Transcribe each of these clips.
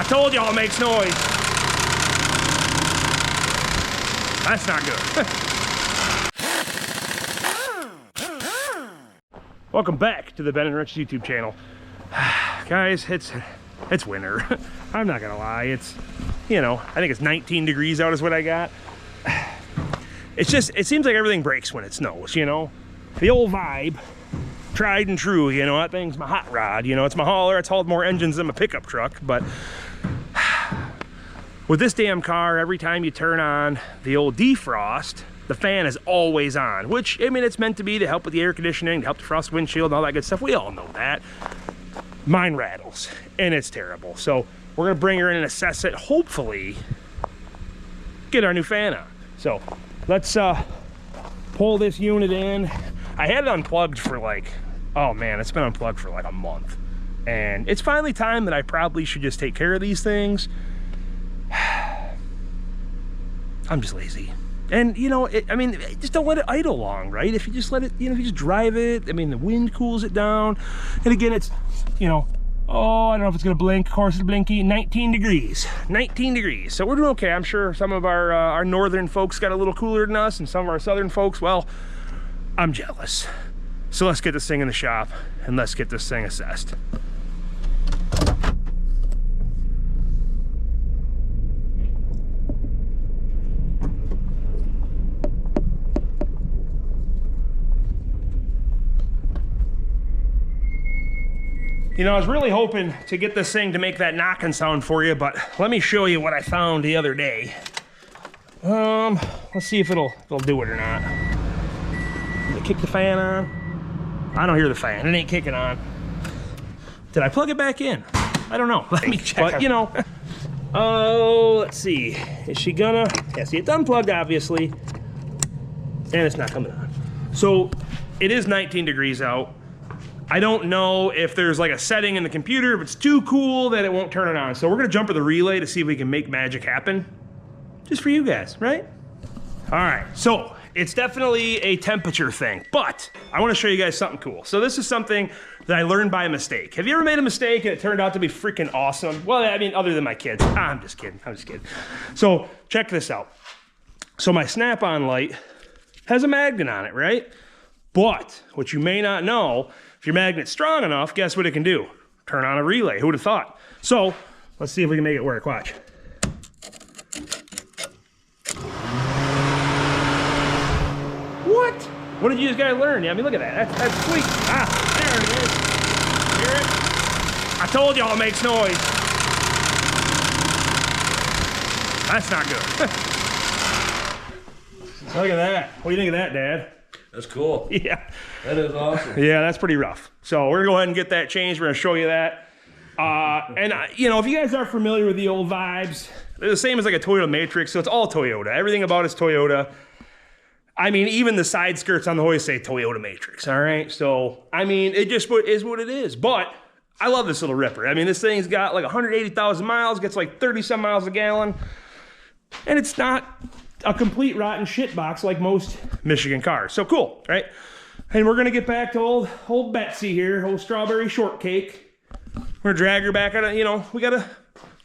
I told y'all it makes noise. That's not good. Welcome back to the Ben and Rich YouTube channel. Guys, it's winter. I'm not gonna lie. It's, you know, I think it's 19 degrees out is what I got. It's just, it seems like everything breaks when it snows, you know? The old Vibe, tried and true, you know, that thing's my hot rod, you know, it's my hauler, it's hauled more engines than my pickup truck, but with this damn car, every time you turn on the old defrost, the fan is always on, which, I mean, it's meant to be to help with the air conditioning, to help defrost the windshield and all that good stuff. We all know that. Mine rattles, and it's terrible. So we're gonna bring her in and assess it, hopefully get our new fan on. So let's pull this unit in. I had it unplugged for like, oh man, it's been unplugged for like a month. And it's finally time that I probably should just take care of these things. I'm just lazy. And you know, I mean, just don't let it idle long, right? If you just let it, you know, if you just drive it, I mean, the wind cools it down. And again, it's, you know, oh, I don't know if it's gonna blink. Of course, it's blinky. 19 degrees. 19 degrees. So we're doing okay. I'm sure some of our northern folks got a little cooler than us, and some of our southern folks, well, I'm jealous. So let's get this thing in the shop and let's get this thing assessed. You know, I was really hoping to get this thing to make that knocking sound for you, but let me show you what I found the other day. Let's see if it'll do it or not. Did I kick the fan on? I don't hear the fan. It ain't kicking on. Did I plug it back in? I don't know. Let me check. But, you know, oh, let's see. Is she gonna? Yeah, see, it's unplugged, obviously. And it's not coming on. So, it is 19 degrees out. I don't know if there's like a setting in the computer, if it's too cool that it won't turn it on. So we're gonna jump to the relay to see if we can make magic happen. Just for you guys, right? All right, so it's definitely a temperature thing, but I wanna show you guys something cool. So this is something that I learned by a mistake. Have you ever made a mistake and it turned out to be freaking awesome? Well, I mean, other than my kids. I'm just kidding, I'm just kidding. So check this out. So my snap-on light has a magnet on it, right? But what you may not know, if your magnet's strong enough, guess what it can do? Turn on a relay. Who would have thought? So let's see if we can make it work. Watch. What? What did you guys learn? Yeah, I mean, look at that. That's sweet. Ah, there it is. Hear it? I told y'all it makes noise. That's not good. Look at that. What do you think of that, Dad? That's cool. Yeah. That is awesome. Yeah, that's pretty rough. So we're gonna go ahead and get that changed. We're gonna show you that. You know, if you guys are familiar with the old Vibes, they're the same as like a Toyota Matrix, so it's all Toyota. Everything about it's Toyota. I mean, even the side skirts on the hoist say Toyota Matrix, all right? So, I mean, it just is what it is. But I love this little ripper. I mean, this thing's got like 180,000 miles, gets like 30-some miles a gallon, and it's not a complete rotten shit box like most Michigan cars. So cool, right? And we're gonna get back to old Betsy here, old strawberry shortcake. We're gonna drag her back on, you know, we gotta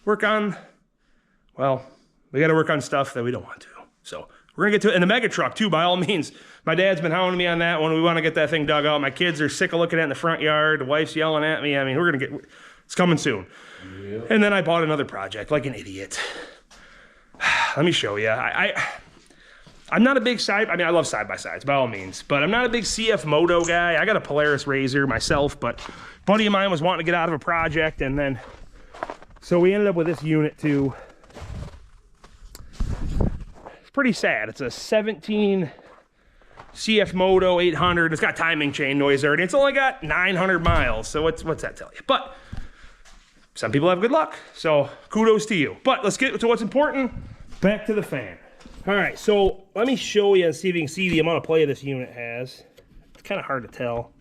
work on, well, we gotta work on stuff that we don't want to. So we're gonna get to it in the mega truck too, by all means. My dad's been hounding me on that one. We wanna get that thing dug out. My kids are sick of looking at it in the front yard. The wife's yelling at me. I mean, we're gonna get, it's coming soon. Yep. And then I bought another project like an idiot. Let me show you. I'm not a big I mean, I love side-by-sides by all means, but I'm not a big CF Moto guy. I got a Polaris Razor myself, but a buddy of mine was wanting to get out of a project, and then, so we ended up with this unit too. It's pretty sad. It's a 17 CF Moto 800. It's got timing chain noise already. It's only got 900 miles, so what's that tell you? But some people have good luck, so kudos to you. But let's get to what's important. Back to the fan. All right, so let me show you and see if you can see the amount of play this unit has. It's kind of hard to tell.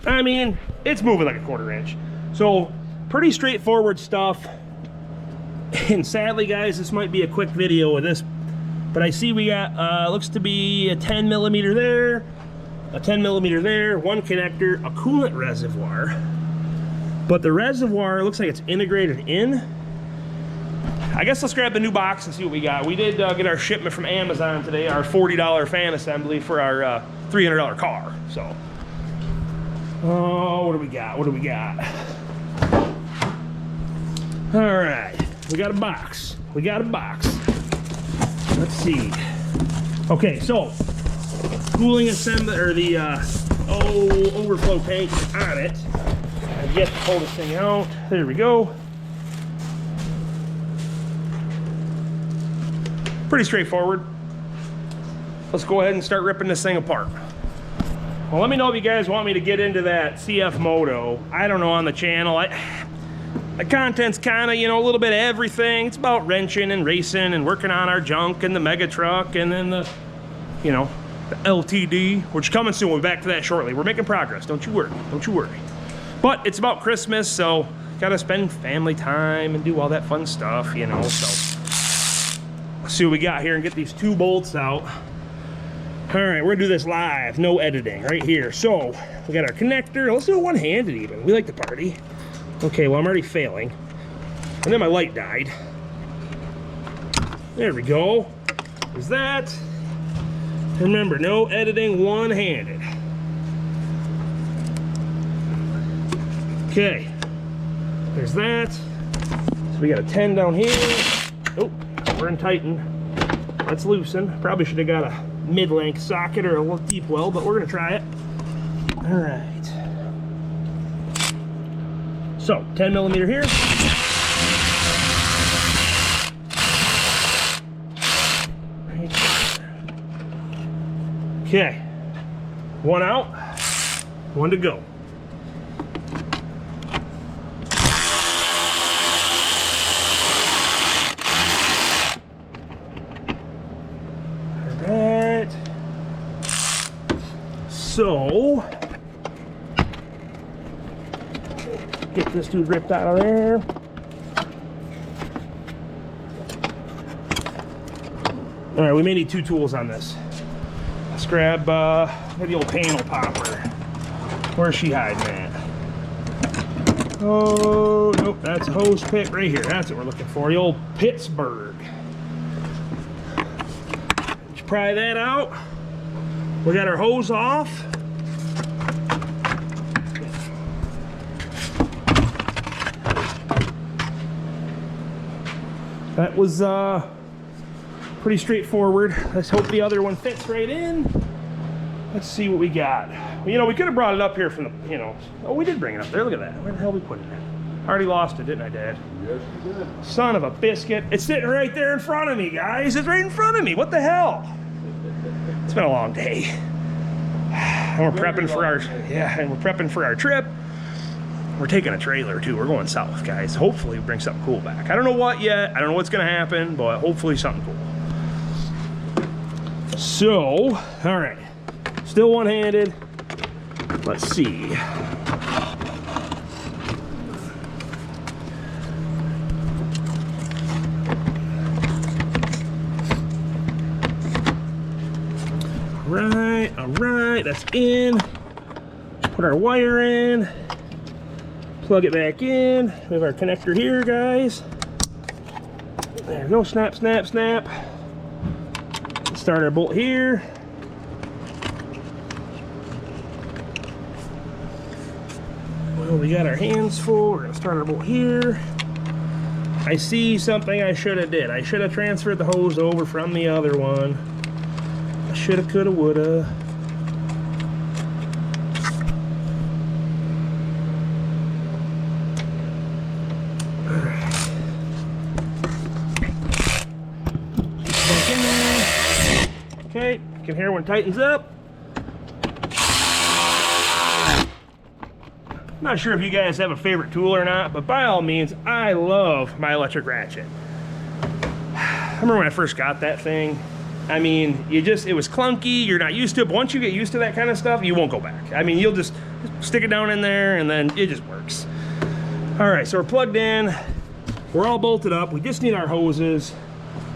I mean, it's moving like a 1/4 inch. So pretty straightforward stuff. And sadly, guys, this might be a quick video of this, but I see we got, looks to be a 10 millimeter there, a 10 millimeter there, one connector, a coolant reservoir. But the reservoir looks like it's integrated in. I guess let's grab the new box and see what we got. We did get our shipment from Amazon today, our $40 fan assembly for our $300 car. So, oh, what do we got? What do we got? All right, we got a box. We got a box. Let's see. Okay, so cooling assembly, or the overflow tank is on it. I've yet to pull this thing out. There we go. Pretty straightforward. Let's go ahead and start ripping this thing apart. Well, let me know if you guys want me to get into that CF Moto. I don't know, on the channel. The content's kind of, you know, a little bit of everything. It's about wrenching and racing and working on our junk and the mega truck and then the, you know, the LTD, which is coming soon. We'll be back to that shortly. We're making progress. Don't you worry. Don't you worry. But it's about Christmas, so gotta spend family time and do all that fun stuff, you know. So let's see what we got here and get these 2 bolts out. All right, we're gonna do this live, no editing, right here. So we got our connector. Let's do it one-handed even. We like to party. Okay, well, I'm already failing. And then my light died. There we go. There's that. Remember, no editing, one-handed. Okay. There's that. So we got a 10 down here. Oh, we're in tighten. Let's loosen. Probably should have got a mid-length socket or a deep well, but we're gonna try it. All right. So, 10 millimeter here. Right there. Okay. 1 out, 1 to go. All right. So, get this dude ripped out of there. All right, we may need 2 tools on this. Let's grab the old panel popper. Where's she hiding at? Oh, nope, that's a hose pick right here. That's what we're looking for, the old Pittsburgh. Let's pry that out. We got our hose off. That was pretty straightforward. Let's hope the other one fits right in. Let's see what we got. Well, you know, we could have brought it up here from the, you know, oh, we did bring it up there. Look at that. Where the hell did we put it? I already lost it, didn't I, Dad? Yes, you did. Son of a biscuit. It's sitting right there in front of me, guys. It's right in front of me. What the hell? It's been a long day. And we're prepping for our, and we're prepping for our trip. We're taking a trailer too. We're going south, guys. Hopefully we bring something cool back. I don't know what yet. I don't know what's gonna happen, but hopefully something cool. So, all right. Still one-handed. Let's see. All right, that's in. Put our wire in. Plug it back in. We have our connector here, guys. There we go. Snap, snap, snap. Let's start our bolt here. Well, we got our hands full. We're gonna start our bolt here. I see something I should have did. I should have transferred the hose over from the other one. I shoulda, coulda, woulda. Okay, you can hear when it tightens up. Not sure if you guys have a favorite tool or not, but by all means, I love my electric ratchet. I remember when I first got that thing. I mean, it was clunky, you're not used to it, but once you get used to that kind of stuff, you won't go back. I mean, you'll just stick it down in there and then it just works. All right, so we're plugged in. We're all bolted up. We just need our hoses.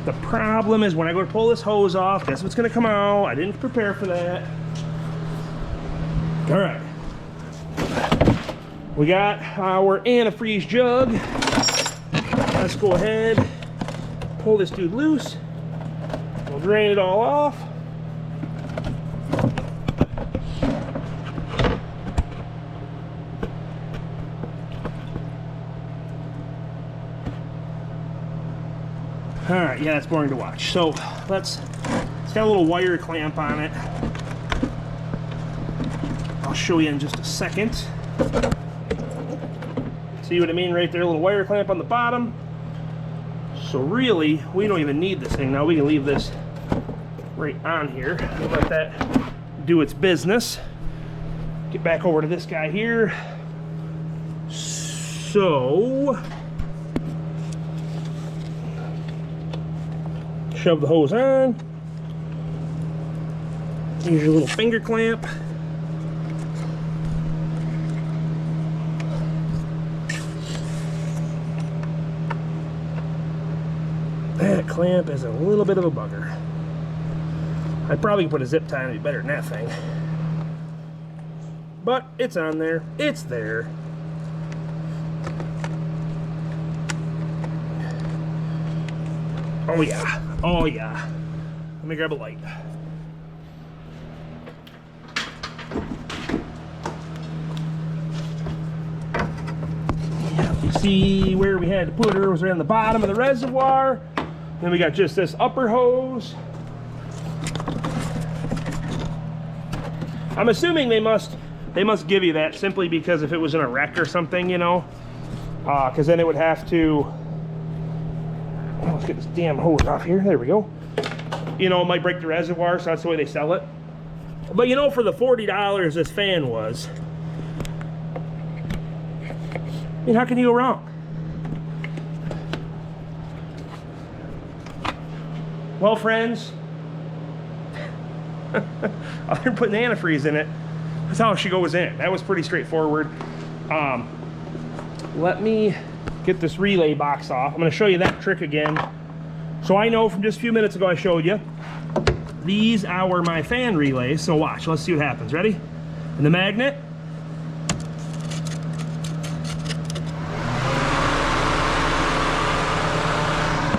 The problem is when I go to pull this hose off, guess what's gonna come out? I didn't prepare for that. All right. We got our antifreeze jug. Let's go ahead, pull this dude loose. We'll drain it all off. All right, yeah, that's boring to watch. So it's got a little wire clamp on it. I'll show you in just a second. See what I mean right there? A little wire clamp on the bottom. So really, we don't even need this thing now. We can leave this right on here. We'll let that do its business. Get back over to this guy here. So, shove the hose on. Use your little finger clamp. That clamp is a little bit of a bugger. I'd probably put a zip tie on it, be better than that thing. But it's on there. It's there. Oh yeah. Oh yeah. Let me grab a light. Yeah, you see where we had to put her was right on the bottom of the reservoir. Then we got just this upper hose. I'm assuming they must give you that simply because if it was in a wreck or something, you know, because then it would have to. Oh, let's get this damn hose off here. There we go. You know, it might break the reservoir, so that's the way they sell it. But you know, for the $40 this fan was, I mean, how can you go wrong? Well, friends, other than putting antifreeze in it, that's how she goes in. That was pretty straightforward. Let me get this relay box off. I'm going to show you that trick again. So I know from just a few minutes ago I showed you, these are my fan relays. So watch, let's see what happens. Ready? And the magnet.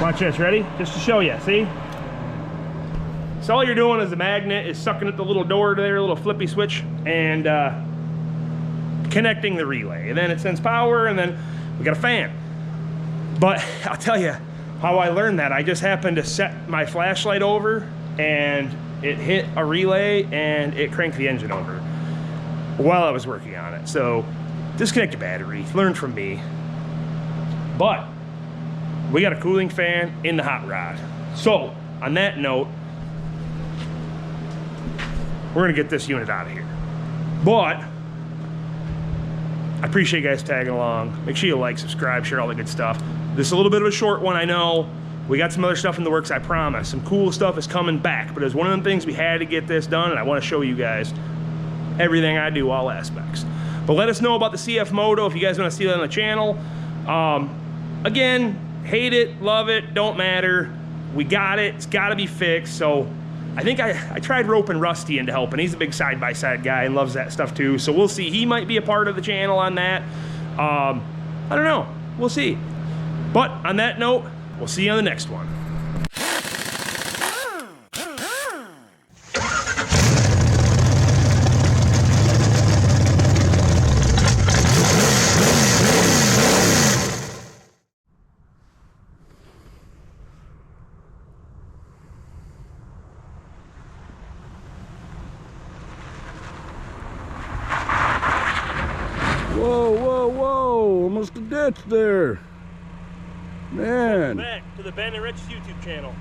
Watch this, ready? Just to show you, see? So all you're doing is the magnet is sucking at the little door there, a little flippy switch, and connecting the relay. And then it sends power, and then we got a fan. But I'll tell you how I learned that. I just happened to set my flashlight over, and it hit a relay, and it cranked the engine over while I was working on it. So disconnect your battery, learn from me. But we got a cooling fan in the hot rod. So on that note, we're gonna get this unit out of here. But I appreciate you guys tagging along. Make sure you like, subscribe, share all the good stuff. This is a little bit of a short one, I know. We got some other stuff in the works, I promise. Some cool stuff is coming back, but it's one of them things we had to get this done, and I want to show you guys everything I do, all aspects. But let us know about the CF Moto if you guys want to see that on the channel. Again, hate it, love it, don't matter. We got it, it's got to be fixed. So I think I tried roping Rusty into helping. He's a big side-by-side guy and loves that stuff too. So we'll see. He might be a part of the channel on that. I don't know. We'll see. But on that note, we'll see you on the next one. Whoa, whoa, whoa. Almost a ditch there. Man. Back to the Ben and Rich YouTube channel.